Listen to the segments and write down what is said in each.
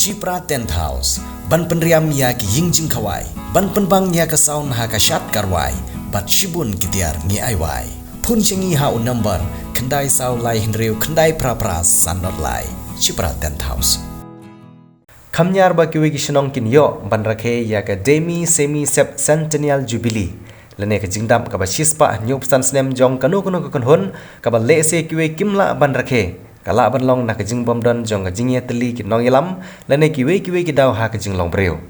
Cipra Tent House, ban penriam ya ki yingjing kawai, ban penbang ya ka saun ha ka syat karwai, bat shibun kitiar ngi aiwai. Pun cengi ha un number, kendai sau lai hinriu kendai pra-pra sanot lai. Cipra Tent House. Kamnyar ba kiwi kishnong kin yo ban rakhe ya ka demi semi centennial jubilee. Lene ka jingdam ka ba shispa nyup san snem jong kanu ka kon ka ba le se kiwi kimla ban rakhe. Kala ban long na ka jing bom don jong ka jingye teli ki nong yalam lene kiwi ki daw ha ka jing long breu.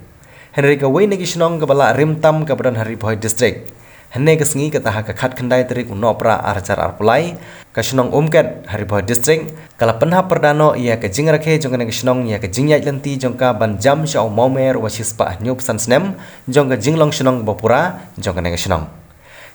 Henry ka wei ne kishnong ka bala rim tam ka badan hari phoi district. Henne ka sngi ka taha ka khat khandai trik unopra archar arpulai ka shnong umket hari phoi district kala panha perdano ia ka jing rakhe jong ka shnong ia ka jingyai lenti jong ka ban jam shau momer wa shispa nyup san snem jong ka jinglong shnong bopura jong ka shnong.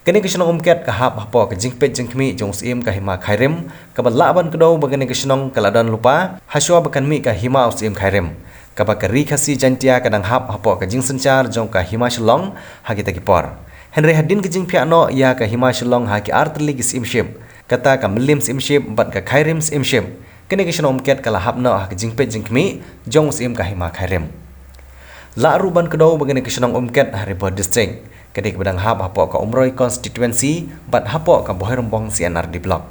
Kini ka shnong umket ka hap hapo ka jingpet jingkmi jong sim ka hima khairim ka bala ban kdo bagani ka shnong kala dan lupa haswa bakan mi ka hima usim khairim ka ba ka ri khasi jantia kadang hap hapo ka jing sanchar jong ka hima shlong hagita ki por. Henry hadin ke jing piano ya ka hima shlong ha ki artli ki simship kata ka melim simship bat ka khairim simship kini ke shnong umket kala hap no ha ki jingpet jingkmi jong sim ka hima khairim. La ruban kdo bagani ke shnong umket hari phoi district kini ke badang hap hapo ka umroi constituency bat hapo ka bohai rombong CNR di block.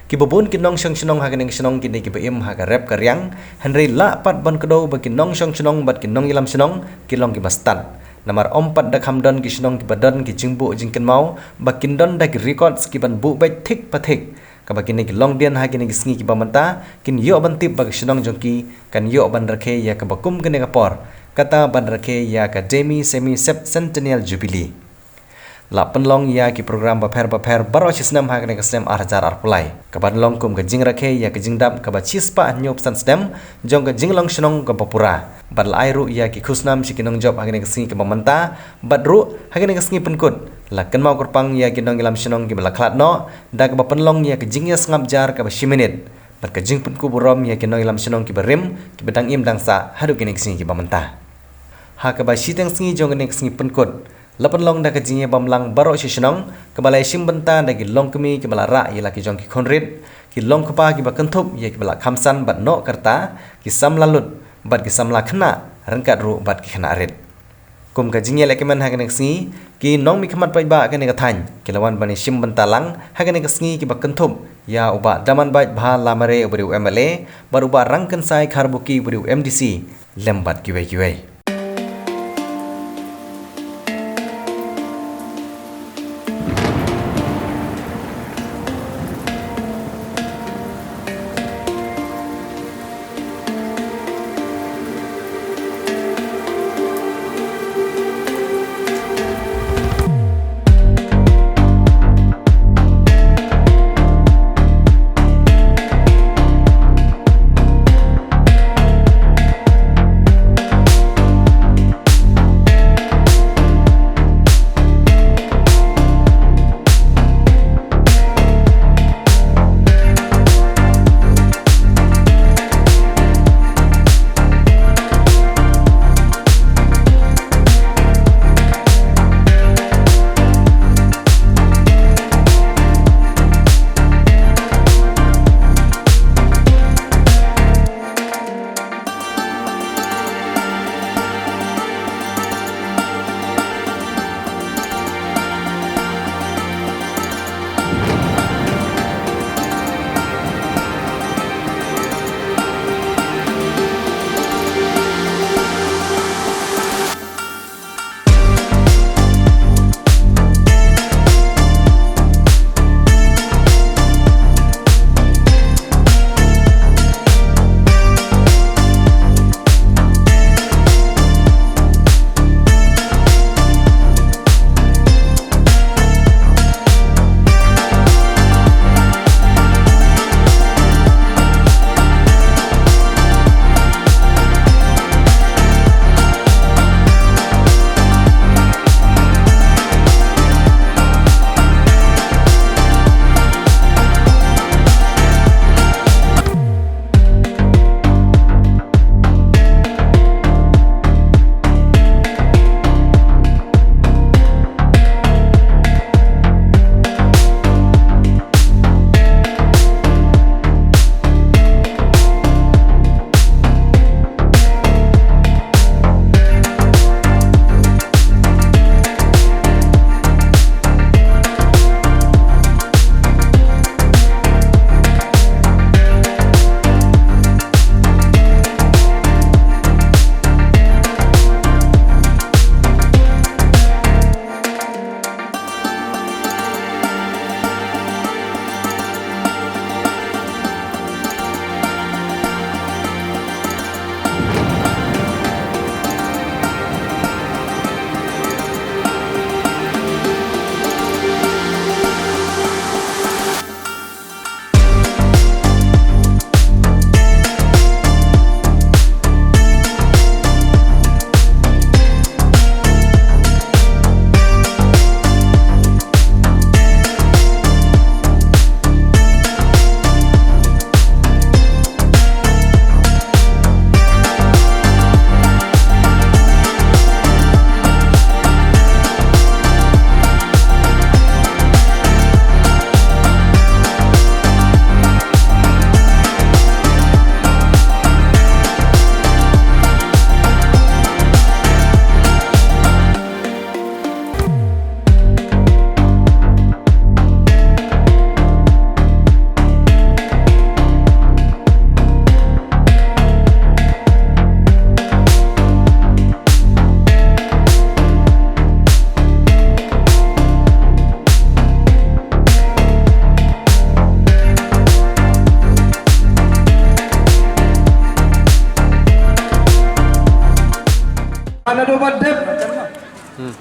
Ki bobun ki nong shong shnong ha kini shnong kini ki beim ha ka rep ka riang Henry la pat ban kdo ba ki nong shong shnong bat ki nong ilam shnong ki long ki bastan. Namar ompat dak hamdon ki shnong ki badan ki jingbu jingken mau bakin don dak records ki ban bu bai thik pathik ka bakini ki long dian ha kini ki sngi ki bamanta kin yo ban tip bag shnong jongki kan yo ban rakhe ya ka bakum kene ka por kata ban rakhe ya ka demi semi centennial jubilee. La penlong ya ki program baper baro chisnam ha kene ka snem arjar arpulai ka ban long kum ka jing rakhe ya ka jingdap ka ba chispa nyop san stem jong ka jinglong shnong ka bapura bad lai ru ya ki khusnam sikinong job hagene ka sngi ka mamanta bad ru hagene ka sngi penkut la kan mau korpang ya ki nong ilam shnong ki bala khlat no da ka ba penlong ya ka jingya ngap jar ka ba shiminit bad ka jing penku burom ya ki nong ilam shnong ki barim ki bedang im dangsa hadu kene ka sngi ki mamanta ha ka ba shiteng sngi jong kene ka sngi penkut lapan long da ka jingya bamlang baro shishnong ka balai shimbenta da ki long kemi ki bala ra ya la ki jong ki khonrit ki long kapa ki ba kentup ya ki bala khamsan bad no karta ki sam lalut bat ki samla khna rangkat ru bat ki khna rit kum ka jingye lekeman ha kene sngi ki nong mi khmat bai ba kene ka than ki lawan bani shim bentalang ha kene ka sngi ki ba kentup ya uba daman bai bha lamare ubri MLA bar uba rangkan sai kharbuki ubri MDC lembat kiwe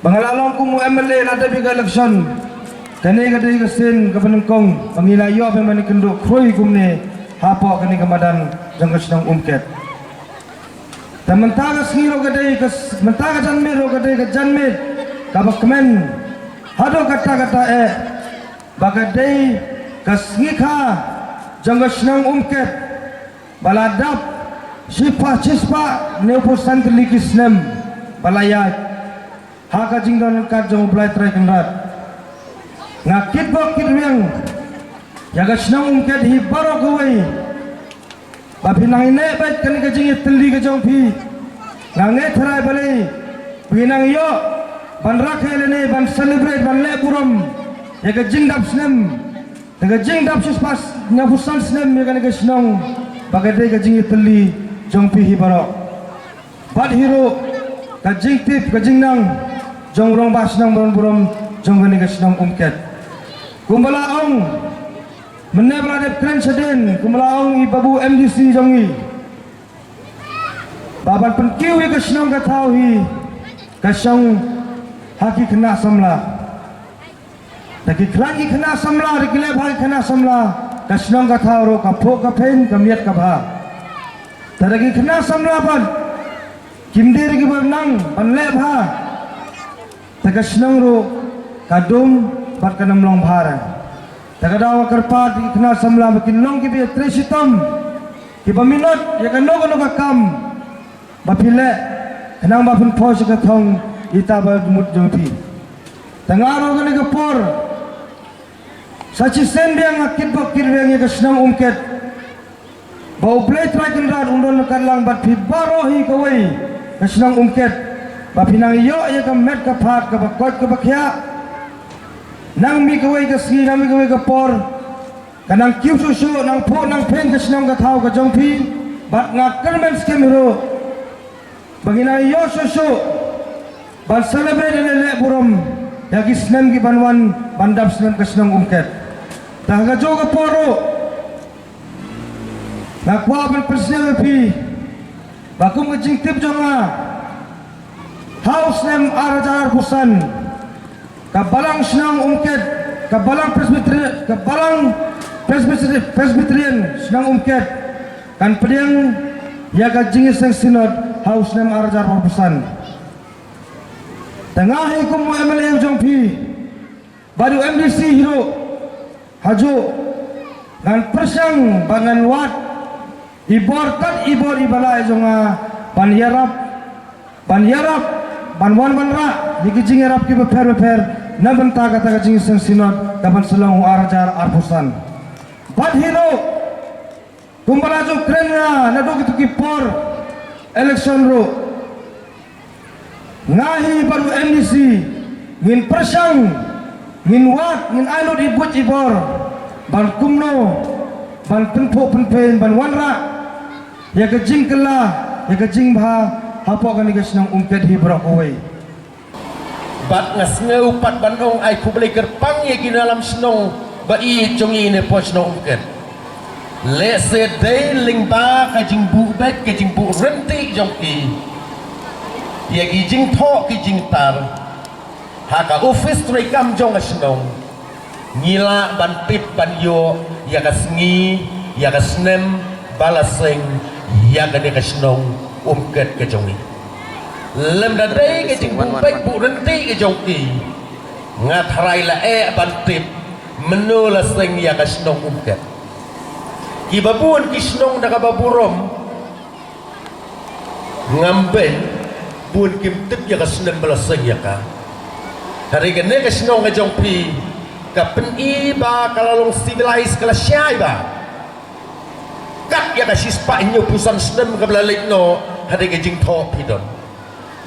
Bangalalong kumu MLA nada biga election. Kani kadai kesin kepenengkong pangilayo pemani kenduk kroi kumne hapo kani kamadan jangkas nang umket. Tamentaga sngiro kadai kes mentaga janmiro kadai ke janmir kabak kemen hado kata-kata bagadai kesngika jangkas nang umket baladap shispa neuposan kelikis nem balayat haka jingdan kajong belai terakenrat ngakit bokit yang jaga senang umket hi baro kawai bapinang ine baik kani kajing teli kajong pi ngange terai balai pinang yo ban rakhel ne ban celebrate ban le buram jaga jingdap snem jaga jingdap shispas neuposan snem ya kani senang bagadai kajing teli jong pi hi baro bad hero kajing tip kajing nang jong rong bas nang buram jong kani senang umket kumbalaong menebladep keren sedin kumbalaong ibabu MDC jongi baban penkiu ke senang katau hi kasyang haki kena samla taki kelangi kena samla rikilep haki kena samla kasenang katau ro kapok kapen kamiat kabha tadagi kena samla pan kimdir ki bernang panlep ha takasenang ro kadum bat kanam long bharan takadawa karpat kena samla makin long ki be tresitam ki baminot ya kano ka kam bapile kenang bapun pos ka thong ita ba mut joti tangaro ka ka por sachi sen biang akit bok kirweng ka senang umket bau play trakin rat undon kadlang bat pi barohi kawai ka senang umket bapinang yo ya ka met ka phat ka bakot ka bakhya nang mi kawai ka ski nang mi kawai ka por kanang kiu susu nang po nang pen ka senang ka thau ka jongpi bat nga kermen skem hero bangina yo susu ban celebrate le buram yagi senam ki banwan bandap senam ka senang umket tah ga jo ka poro na kwa ban presnya pi bakum ka jing tip jonga house nem arajar kusan kabalang senang umket kabalang presbyterian senang umket kan pediang ya kajing sang sinod haus nem arajar perpesan tengah hukum MLA jongpi baru MDC hiro haju dan persang bangan wat iborkan ibor ibala jonga ban yarap ban wan ra dikijing yarap ki beper naban taga jing sang sinod dapat selong arajar arpusan bad hero kumbalajo krenga nado gitu ki por election ro ngahi baru MDC ngin persang ngin wat ngin anod ibut ibor ban kumno ban penpo penpen ban wanra ya kejing kela ya kejing bha hapo kan igas nang umket hi bro oi bat ngas ngeu pat bandong ai kubli kerpang ye ginalam snong ba i jongi ne pos nong umket le se dei lingba ka jing bu bet ka jing bu renti jongki ye gi jing tho ki jing tar ha ka office trei kam jong snong ngila ban pip ban yo ya ka sngi ya ka snem balaseng ya ka ne ka snong umket ka jongi lem da dei ke jing bu bet bu renti ke jongki ngat harai la ban tip menula seng ya ka snong umket ki babun ki snong da ka baburom ngamben bun kim tip ya ka snem balaseng ya ka hari gene ka snong ka jongpi ka pen i ba kalalong civilized kala syai ba kat ya ka sispa nyo pusan snem ka blalek no hari ke jing tho pidon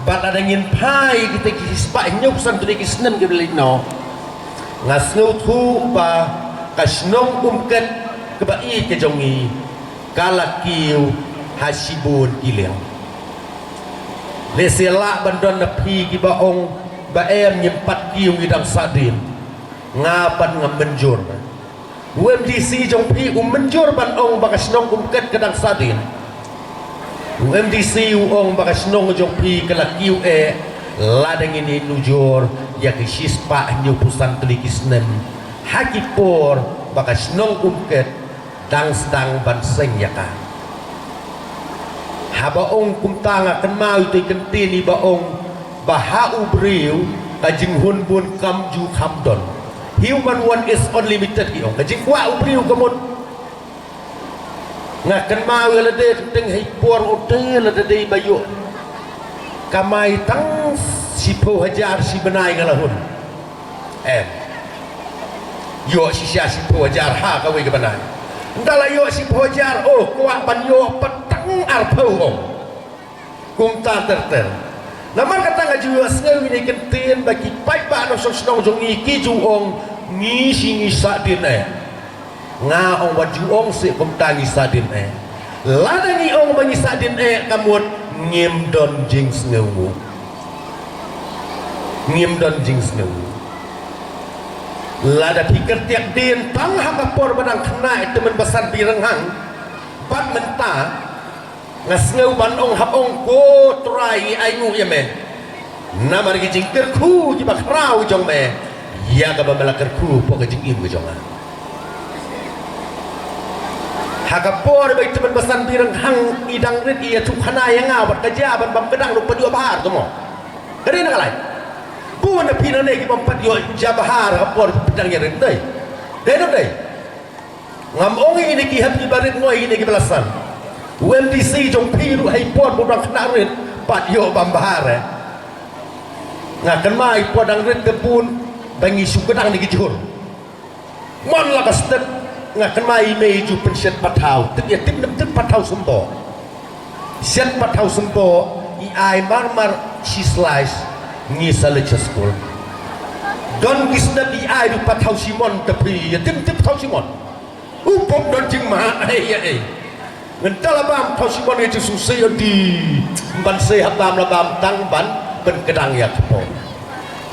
bat ada ngin pai kita ki sispa nyo pusan tu ki snem ka blalek no ngasngu thu ba ka snong umket ke bai ke jongi kala kiu hasibun kileng le sela bandon na pi ki baong ba em nyempat kiu ngidang sadin ngapan ngamenjur UMDC jong pi menjur ban ong bakas nong umket kedang sadin UMDC ong bakas nong jong pi kala kiu ladang ini nujur ya ke sispa nyupusan telikisnem hakipor bakas nong umket dang sedang banseng ya ka habaong kumtanga kan mau tu kentini baong bahau beriu kajing hun bun kamju kamdon human one is unlimited hiong kajing kwa beriu kamon ngakan mau la de teng hai por hotel la de bayu kamai tang sipo hajar si benai ngalahun yo si sia sipo hajar ha kawe ke benai ndala yo sipo hajar oh kwa ban yo petang arpau kum ta terter namar kata ngaju asnau ini kentin bagi pai ba no sok snong jong iki ju ong ngi singi sadin nga ong waju ong se kum ta ngi sadin lada ngi ong bangi sadin kamut ngim don jing sneu ngim don jing sneu lada pikir tiap din tang hakapor badang kena temen besar birenghang bat menta ngasngeu ban ong hap ong ko trai aingu ya men nama ri jing kerku ji bakrau jong me ya ka bamela kerku po ka jing im jong hakapor baik temen besar birenghang idang rit ia tu khana yang ngawat kerja ban bam kedang lu padu bahar tu mo kare nak lai buan na pinane ki bam padu jabahar hakapor pedang ya rit dai dai ngam ong ini ki hab ibarit ngoi ini ki belasan UMDC jong piru hai pon bodang knarit pat yo bambahar ngakan mai podang rit kepun bangi sukadang ni kijur mon la ka step ngakan mai meju pensiat patau tet ya tip nem tet patau sempo siat patau sempo I ai marmar si slice ni sale school don kisna bi ai du patau simon tapi ya tip patau simon upom don jing ma ya ngentala bam tau simon itu susah di ban sehat bam labam tang ban ben kedang ya kepo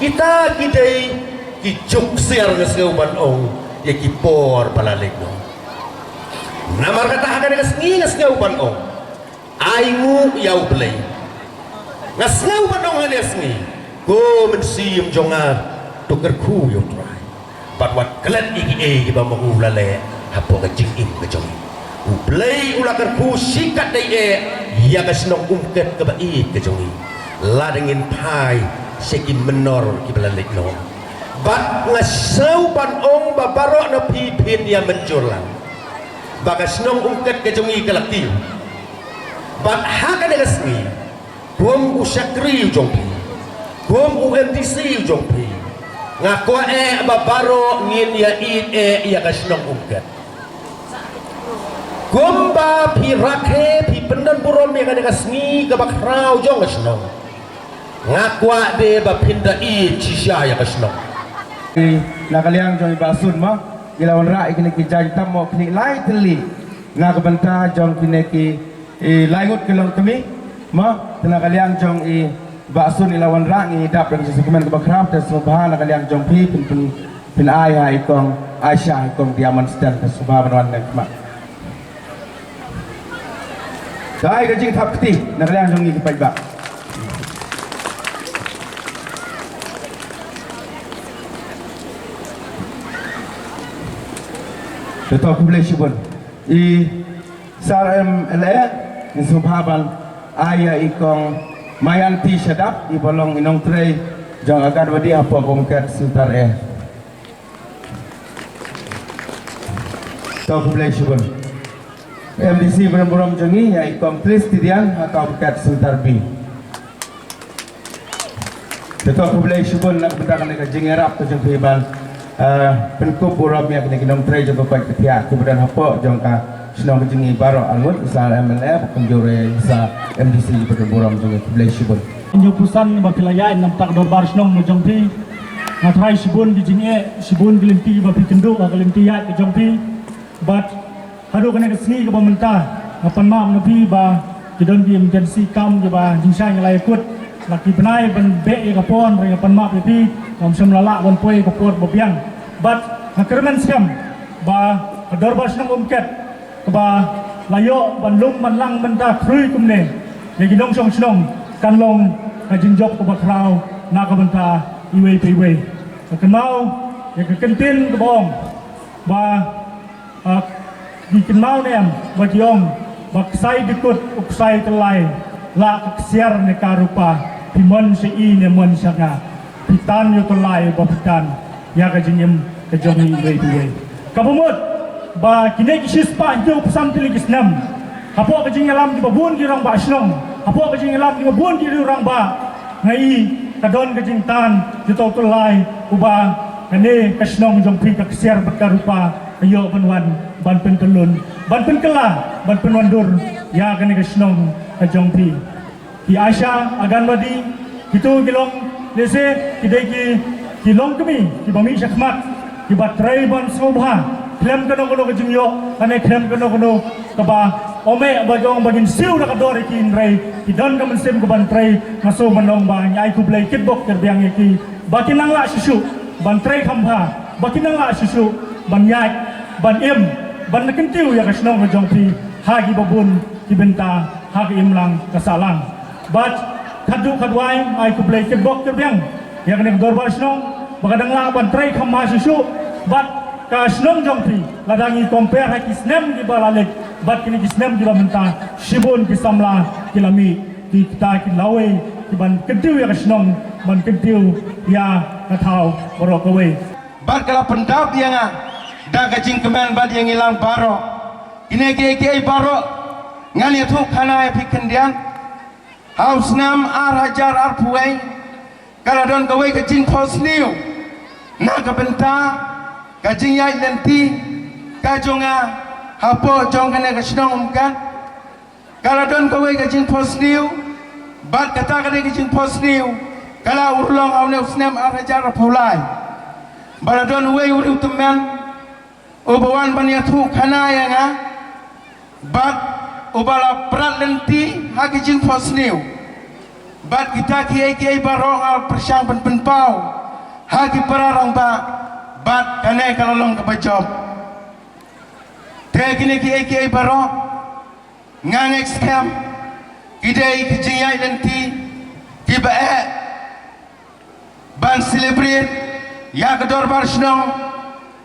kita kidai kijuk siar ngeseu ban ong ya kipor palalik no namar kata hakan ngesngi ngeseu ban ong aingu yau belai ngeseu ban ong ngesngi go mensium jongar tuker ku yo try but what kelet iki ba mau lale hapo ka jing im ke jong ublay ulakar ku sikat dai ya kasnong umket ke bai ke jongi ladengin pai sekin menor ki belalek no bat ngasau ban ong babaro na pipin ya menjurlang bagasnong umket ke jongi kelakti bat hakan ngasni bom usakri jongpi bom UMDC jongpi ngakwa babaro ngin ya ya kasnong umket gomba pi rakhe pi pendan burom yang ada kasni ke bakrau jong kasnong ngakwa de ba pinda I cisya ya kasnong nakaliang jong ibasun ma ilawan ra ikini ki jang tamo kini lai teli ngak banta jong kini ki laingut kelong kami ma nakaliang jong I basun ilawan ra ngi dap yang sekemen ke bakrau tes subhan nakaliang jong pi pin ai ha ikong Aisyah ikong diaman sedan ke subhan wan ma Dai gajing thap keti nak liang jong ni pai ba Betul kubule shibun I sar MLA ni subhaban aya ikong mayanti syadap I bolong inong trei jong agar wadi apa komkat sultar Betul kubule shibun MDC Buram Jongi ya ikom Tris Tidian atau Bukat Sultar B. Betul aku boleh syubun nak bentarkan dengan jengerap tu jeng kehiban penkup Buram yang kena kinong tray jeng kepai ketiak kemudian apa jeng ka senang jengi baro almut isal MLA bukan jore isa MDC Buram Jongi boleh syubun. Injupusan bakilayan nampak dorbar senang mujong pi ngatrai syubun di jengi syubun gelimpi bapi kenduk gelimpi yat ke jong pi but Hado kena kesini ke pemerintah ngapan mam nabi ba kidon di emergency kam je ba jingsai ngalai kut laki benai ban be ke pon ring ngapan map nabi kam sem lala ban poi ke pon bobiang but hakermen skam ba kador ba senang umket ke ba layo ban lum man lang benda krui kumne ye kidong song senong kan long kajing job ke bakrau nak benta iwe iwe kenal ya kentin ke bong ba di kenal nem ba kiong ba sai dikut uksai telai la kesiar ne karupa pimon se i ne mon sanga pitan yo telai ba pitan ya kajing kejong iwe kabumut ba kini kisis pa jo pesam tiligis nam hapo kajing alam di babun di rang ba snong hapo kajing alam di babun di rang ba ngai kadon kajing tan jito tulai uba kane kasnong jong pri kaksiar berkarupa ayo penwan ban pentelun ban penkela ban penwandur ya kane kasnong kajong pri ki asya agan wadi kitu kilong lese kidai ki long kami ki bami syakmat ki batrai ban sobha klem kono kajing yo kane klem kono kaba ome bagong bagin siu na kadore ki inray idon ka mensem ko bantray maso manong ba nyai ku blay kitbok terbiang ki bakinang la susu bantray khamha bakinang la susu banyai ban im ban nakentiu ya kasnong ka jongpi hagi babun ki benta hagi imlang kasalang bat kadu kadwai ai ku blay kitbok terbiang ya kene dorbar snong bakadang la bantray khamha susu bat kasnong jongpi ladangi compare hakisnem di balalik bat kini kisnem juga mentah sibun kisamla kilami kita kilawe kiban kentiu ya kasnong ban kentiu ya katau borokawe bat kala pendap yang da kajing kemen bat yang hilang baro ini kiai baro ngali tu kana pikendian haus nam ar hajar ar puai kala don kawe kajing posniu na kabenta kajing yai lenti kajonga hapo jong kena kasnong umkan kalau don kawe kajing posniu bat kata kena kajing posniu kalau urlong awne usnem arajar pulai baladon we uri utemen ubawan baniatu kana yang bat ubala prat lenti hakijing posniu bat kita kiai barong persang penpau hagi pararang ba bat kane kalau long kebajob Kini kiai baro ngang scam kidai kijiyai lenti kibae ban celebrate ya kedor barsnong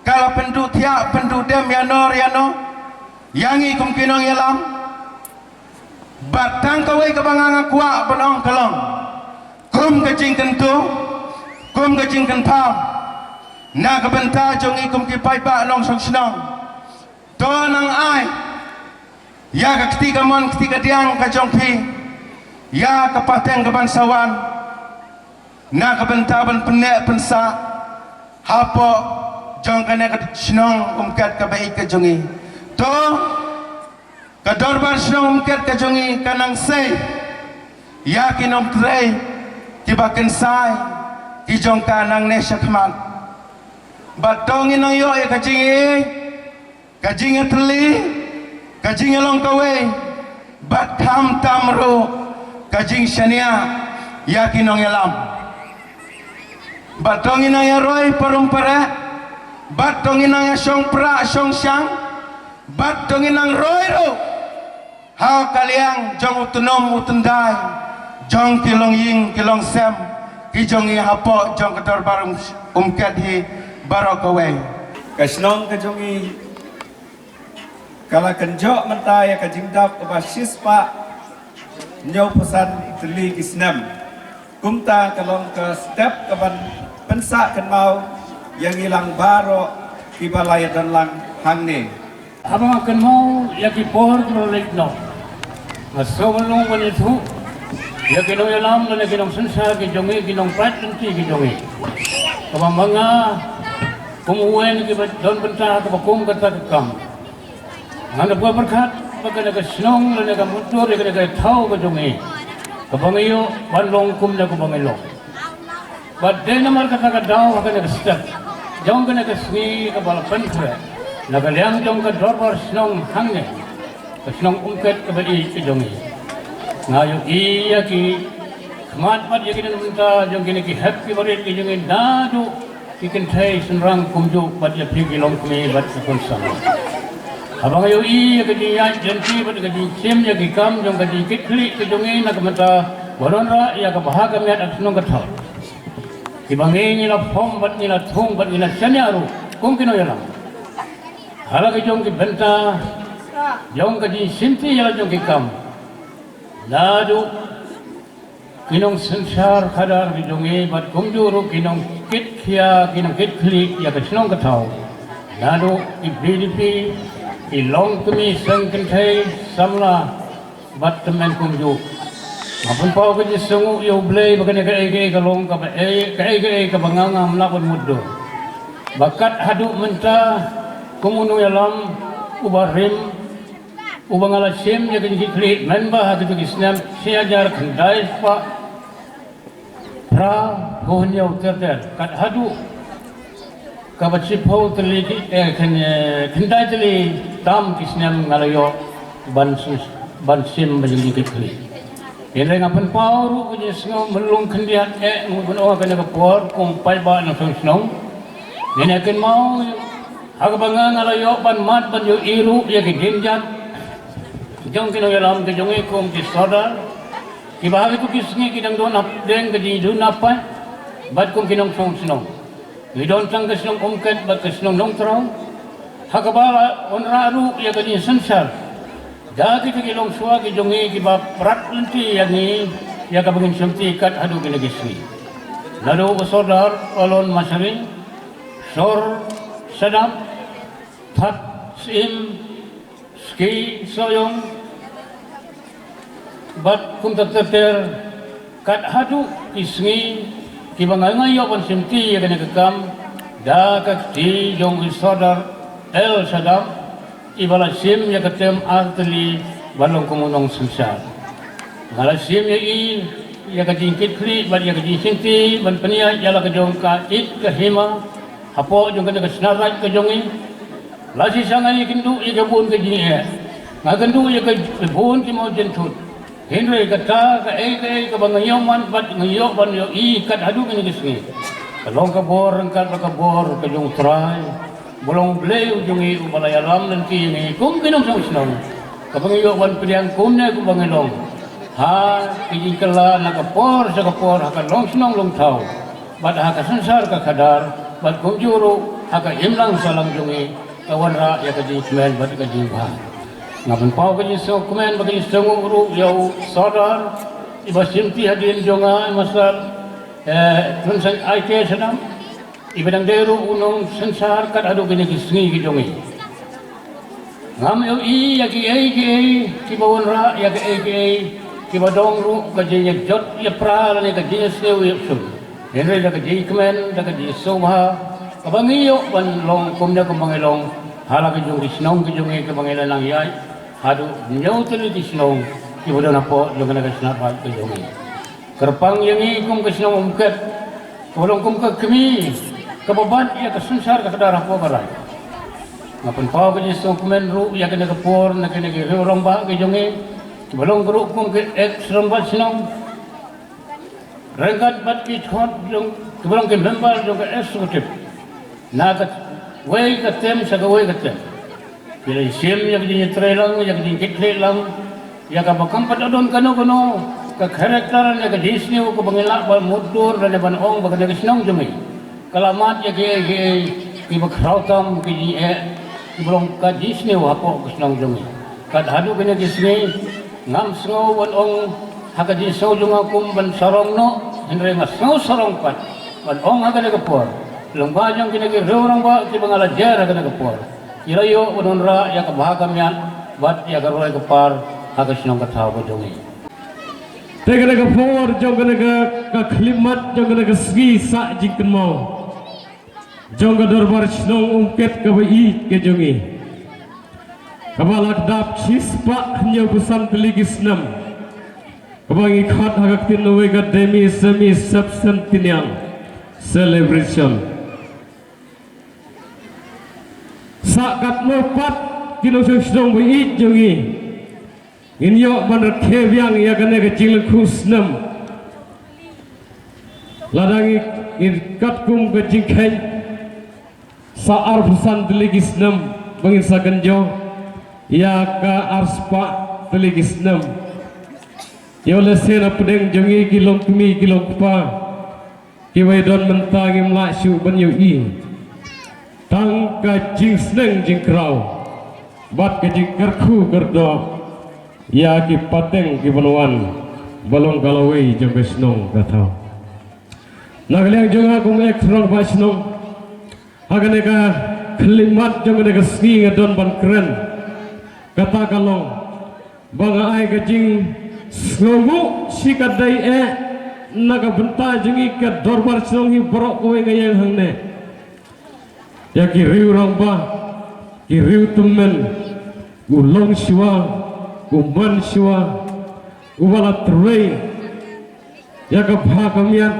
kala pendu tiak pendu dem ya no yangi kumkinong yalam batang kawe kebangang kuak penong kelong kum kecing kentu kum kecing kentau na kebenta jongi kum kipai ba long song snong Tonang ai ya ketika mon ketika diang kajongpi ya kepateng kebansawan na kebentaban penek pensa hapo jong kene senong umkat kabai kajongi to kadorban senong umkat kajongi kanang sei ya kinom trei tibaken sai kijong kanang nesya khaman batong inang yo e kajingi kajing teli kajing long kawe bat tham tamro kajing shania yakinong yalam batong inang ya roy parumpara batong inang ya song pra song syang batong inang roy ro ha kaliang jong utunom utundai jong kilong ying kilong sem kijong i hapo jong kedor barung umkat hi barokawe kasnong kajongi kala kenjok mentaya kajing dap ke basis pak nyau pesan teli kisnam kumta kalong ke step keban pensak kenmau yang hilang baro kibalaya dan lang hangne abang akan mau ya ki por rolek no maso long wani thu ya ki no yalam na ki nong sensa ki jongi ki nong prat ki jongi abang manga kumuwen ki don benta ke bakum kata kam Nanda buat berkat, bagi negara senang, negara mutur, negara tahu kejongi. Kebangiyo, bandong kum dan kebangiyo. Badai nama kata daw, bagi negara step. Jong kena kesni kepala pentre. Negara yang jong ke dorbar senang hangnya. Kesenang umket kebadi kejongi. Ngayu iya ki, kemat mat yakin minta jong kini ki happy barit kejongi nadu. Kikin thay senrang kumjuk badi pergi long kami badi konsam. Abang ayo iya kadi yang janji pada kadi sim ya kikam jong kadi kikli ke jongi nak mata Walonra ya kabahaga miat ang sunong katao. Ibangin nila pom bat nila thong bat nila sanyaru kung kinoyalang. Halaga jong kibenta jong kaji sinti yala jong kikam. Ladu kinong sensar kadar di jongi bat kung juru kinong kit kia kinong kit klik ya kasunong katao. Ladu ibdp ilong kami sengkentai samla bat temen kung juru. Mapun pau ke sungu yo blay bagane ka ege kalong ka ka banganga mlakon muddo. Bakat hadu menta kumuno yalam ubarim ubangala sim ya kinji kli menba hadu kisnam siajar khandai pa pra gohnya uterter kat hadu ka bachipau tli khandai tli tam kisnam ngalayo ban sim bajingi kli. Ini ngapain pauru punya sengaw melung kendiat ngugunawa kena kepor kumpai ba na senong. Ini akan mau hagabangan alayo ban mat ban yo iru ya kigenjat. Jong kino yalam ke jongi kum ki soda. Kibahagi tu kisngi kidang don deng ke jidun apa? Bat kum kinong senong. Idon sang ke senong umket bat ke senong nong terang. Hagabala onraru ya ke sensar. Dati kagilong suwa kijongi kiba prat lenti yangi ya kabangin sumti kat hadu ginagisni. Lalu usodar olon masari sor sadam that sim ski soyong bat kum terter kat hadu isni kibangangayo pan sumti ya ginagakam da kakti jong usodar el sadam ibala sim ya ketem arteli balong kumunong sensar. Ngala sim ya ya kajingkit kli ban ya kajingsinti ban penia yala kajong ka it kahima hapo jong kana kasnarat kajongi lasi sangani kindu ya kabun kajing ngagandu ya kabun ki mo jentut henry kata ka ka bangayoman bat ngayo ban yo kat hadu kini kisni kalong ka bor angkat ka bor kajong try bolong bleu jungi ubalayalam dan kini kum kinong sang sinong kapang iyo wan pilihan kum na kubangilong ha kijing kala nakapor sa kapor haka long sinong long tau bat haka sensar ka kadar bat kum juru haka imlang salang jungi kawan ra ya kajing kumen bat kajing ha ngapan pau kajing so kumen bagajing sungu uru yau sadar iba simti hadin jonga masal tunsang aike senam ibadang deru unong sensar kat adu kini kisngi kijongi ngam yo ya ki bawon ra ya ki badong ru ka je jot ya pra ne ka je seu ya sum henre da ka je kemen da ka je soha kabangi yo ban long kumna kumangilong hala ka jong kisnong kijongi ka bangilan lang yai hadu nyau teli kisnong ki bodo na po jong na kisna pa kijongi kerpang yangi kum kisnong umket bolong kum ka kemi kababan ia kesensar ke darah po barai. Ngapun pau ke jisong kumen ru ia kena kepor nak kena ke orang ba ke jonge. Belum keruk kum ke ex rombat sinong. Rengkat bat ki chot jong belum ke member jong ke eksekutif. Na ke wei ke tem sa ke wei ke tem. Bila sim ya ke trelang ya ke kitlelang ya ka bakam padon kano ke karakter ya ke disni ko bangila ba mudur dan ban ong ba ke sinong jonge. Kalamat ya ki bakrautam ki belum ka disni wapo kusnang jongi kad hadu kena disni ngam sngo wan ong haka di so jonga kum ban sarong no henre ngas sngo sarong pat ban ong haka ne kapor lomba jong kena ki rorong ba ki bangala jara kena kapor irayo unonra ya kabahagam yan bat ya garoy kapar haka snong kathaw ko jongi tegana kapor jong kena ka klimat jong kena ka sgi sa jingken mau jongga darbar snong ungket kabai ke jongi kabalak dap chispa hanya busan teligis nam kabangi khat hagak tinwe ga demi semi substantial celebration sakat mopat kino snong bai jongi inyo bandar kebyang ya kana ke jil kusnam ladangi kat kum ke jingkai saar pesan teligis nem bangin sakenjo ya ka arspa teligis nem Ya oleh sena pedeng jongi kilong kumi kilong pa. Kiwai don mentang im la syu ban yu i. Tang ka jing sneng jing krau. Bat ka jing kerku kerdo. Ya ki pateng ki banuan. Balong kalawai jong ka snong katau. Nagaliang jong aku mek rong ba snong. Hagane ka kelimat jong ka ski ngadon ban keren. Kata kalong. Banga ai ka jing slomu sikadai naga benta jengi ke dorbar snong hi borok kowe ngayang hangne. Ya ki riu rong ba ki riu tumen ulong siwa uman siwa ubala trei ya ka bha kamian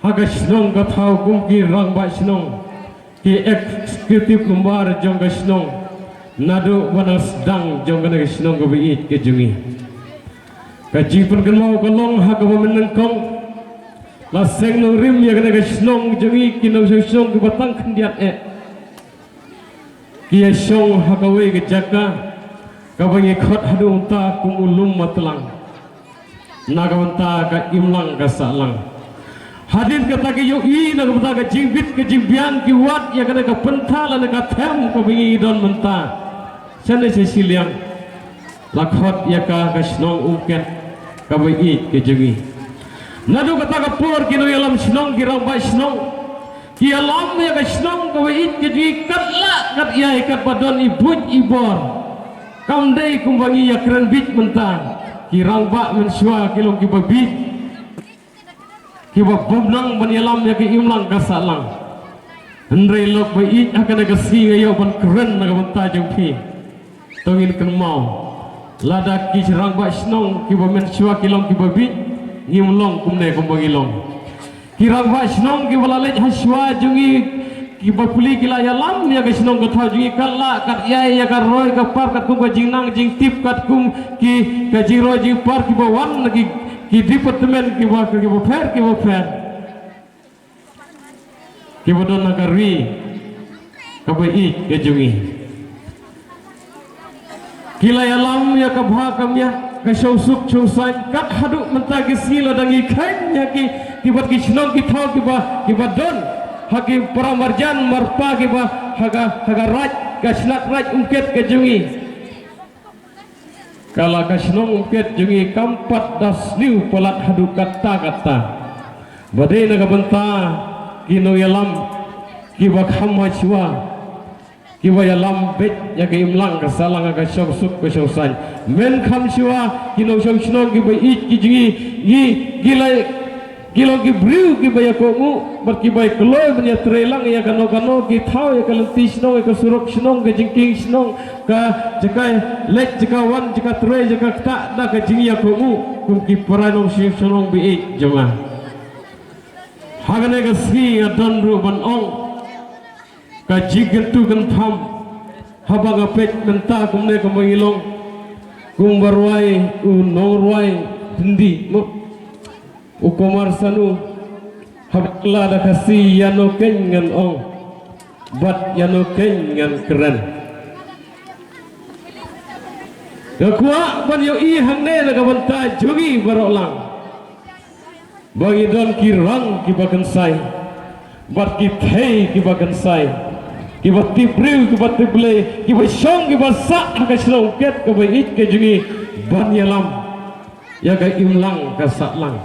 haga snong ka thau kum ki rang ba snong ki eksekutif membar jong ka snong nadu banas dang jong ka snong ka biit ke jengi kaji perkenal kolong hak menengkong laseng nong rim ya kena keslong jengi kinong song ke batang kendiat kia song hakawe ke jaka kabangi khot hadu unta kumulum matlang naga unta ka imlang ka salang hadin kata ke yoi naga unta ka jingbit ke jimbian ki wat ya kena ka pental na ka them kabangi don menta sana sesiliang lakhot ya ka keslong uket kabai ke jengi nadu kata kapur kino yalam snong kirang ba snong ki alam ya ka snong kabai ke jengi katla kat ya kat badon ibut ibor kamdai kumbangi ya keren bit mentang kirang ba mensua kilong ki babit ki babnang ban yalam ya ki imlang kasalang andre lok bai akan ka singa yo ban keren na banta jengpi tongin kan mau lada ki serang ba snong ki ba men sua kilong ki babi ngimlong kumne kumbangilong kirang ba snong ki bala lej haswa jungi ki ba puli kila ya lam ya ka snong ka thau jungi kala kat ya ya ka roi ka par kat kum ka jingnang jing tip kat kum ki ka jiro jing par ki ba wan ki department ki ba fer ki ba don ka ri ka ba i ke jungi kila yalam ya kabha kamya ka suk chusan kat hadu mentagi sila dangi kain ya ki bat ki snong ki thau ki ba don haki paramarjan marpa ki ba haga raj ka slak raj umket ke jungi kala ka snong umket jungi kampat das liu pelat hadu kata badai na ka benta kino yalam ki ba khamma chwa kiwa ya lambet ya ke imlang ka salang ka syok suk ka syosan men kham siwa kino syok snong ki bai ik ki jingi gilai kilo ki briu ki bai ko mu bar ki bai kloi banya trelang ya kano ki thau ya kalenti snong ka surok snong ka jingking snong ka jakai lek jakawan jaka tre jaka ta da ka jingi ya ko mu kum ki paranong syok snong bi ik jama hagane ka si adon ru ban ong kaji gentu gentam habang apet menta kumne kumangilong kumbarwai unorwai hindi ukomar sanu habla da kasi yano kengan ong bat yano kengan keren kakua ban yo i hangne na kabanta jogi barolang bagi don kirang kibakan sai bat ki thei kibakan sai ki batti priu ki batti ble ki ba shong ki ba sa ka shlong ket ka ba it ke jungi ban yalam ya ka imlang ka sa lang